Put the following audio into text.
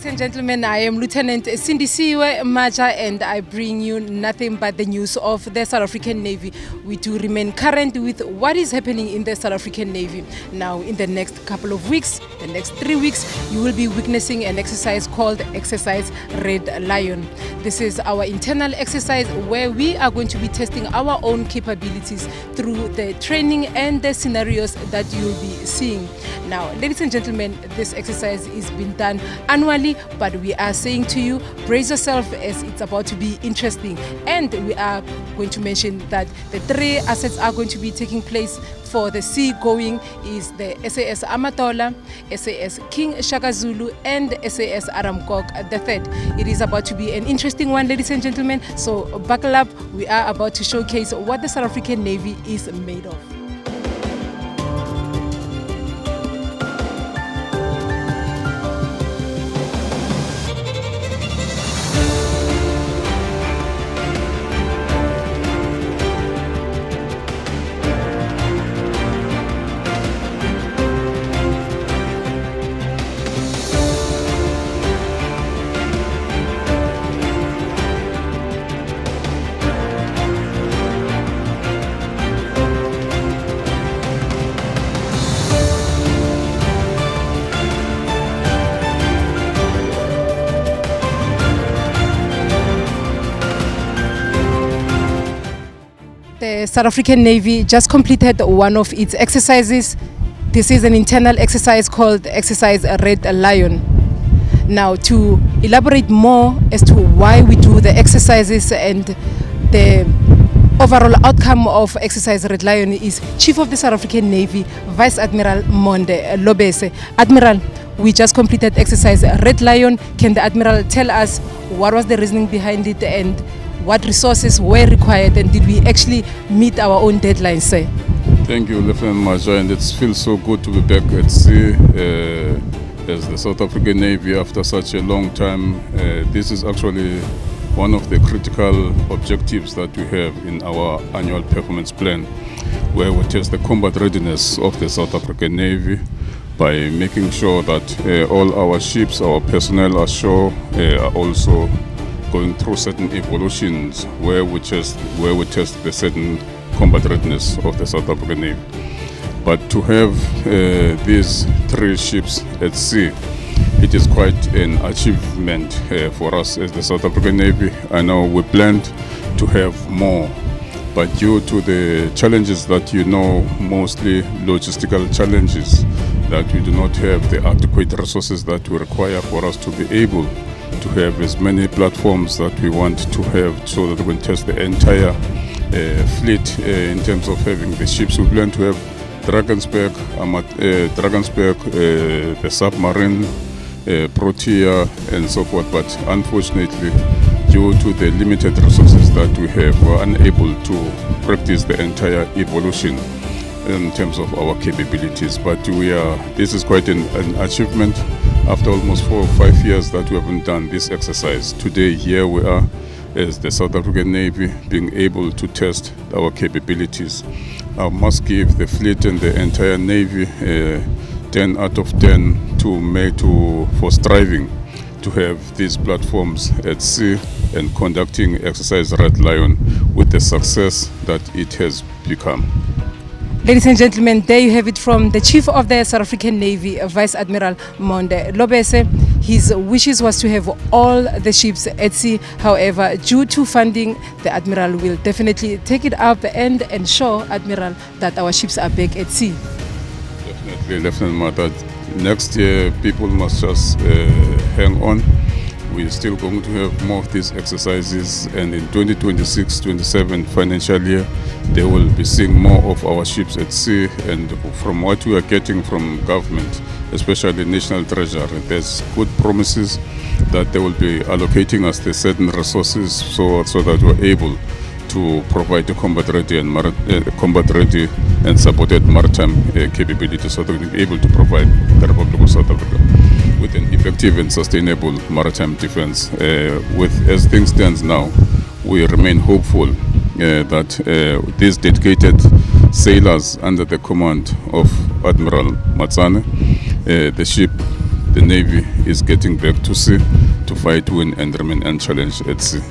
Ladies and gentlemen, I am Lieutenant Sindisiwe Maja and I bring you nothing but the news of the South African Navy. We do remain current with what is happening in the South African Navy. Now, in the next couple of weeks, the next 3 weeks, you will be witnessing an exercise called Exercise Red Lion. This is our internal exercise where we are going to be testing our own capabilities through the training and the scenarios that you'll be seeing. Now, ladies and gentlemen, this exercise is being done annually, but we are saying to you, brace yourself as it's about to be interesting. And we are going to mention that the 3 assets are going to be taking place for the sea going is the SAS Amatola, SAS King Shaka Zulu, and SAS Aramkok III. It is about to be an interesting one, ladies and gentlemen, so buckle up. We are about to showcase what the South African Navy is made of. The South African Navy just completed one of its exercises. This is an internal exercise called Exercise Red Lion. Now, to elaborate more as to why we do the exercises and the overall outcome of Exercise Red Lion is Chief of the South African Navy, Vice Admiral Monde Lobese. Admiral, we just completed Exercise Red Lion. Can the Admiral tell us what was the reasoning behind it and what resources were required, and did we actually meet our own deadlines, sir? Thank you, Lieutenant Maja, and it feels so good to be back at sea as the South African Navy after such a long time. This is actually one of the critical objectives that we have in our annual performance plan, where we test the combat readiness of the South African Navy by making sure that all our ships, our personnel ashore are also going through certain evolutions where we test the certain combat readiness of the South African Navy. But to have these 3 ships at sea, it is quite an achievement for us as the South African Navy. I know we planned to have more, but due to the challenges that you know, mostly logistical challenges, that we do not have the adequate resources that we require for us to be able to have as many platforms that we want to have, so that we can test the entire fleet in terms of having the ships. We plan to have Drakensberg, the submarine, Protea, and so forth. But unfortunately, due to the limited resources that we have, we are unable to practice the entire evolution in terms of our capabilities. But this is quite an achievement. After almost 4 or 5 years that we haven't done this exercise, today here we are as the South African Navy being able to test our capabilities. I must give the fleet and the entire Navy 10 out of 10 for striving to have these platforms at sea and conducting Exercise Red Lion with the success that it has become. Ladies and gentlemen, there you have it from the Chief of the South African Navy, Vice Admiral Monde Lobese. His wishes was to have all the ships at sea. However, due to funding, the Admiral will definitely take it up and ensure, Admiral, that our ships are back at sea. Definitely, Lieutenant Mata. Next year, people must just hang on. We're still going to have more of these exercises, and in 2026-27 financial year, they will be seeing more of our ships at sea. And from what we are getting from government, especially National Treasury, there's good promises that they will be allocating us the certain resources so that we're able to provide the combat ready and supported maritime capability, so that we'll be able to provide the Republic of South Africa with an effective and sustainable maritime defense. As things stand now, we remain hopeful that these dedicated sailors under the command of Admiral Matsane, the ship the Navy is getting back to sea to fight, win, and remain unchallenged at sea.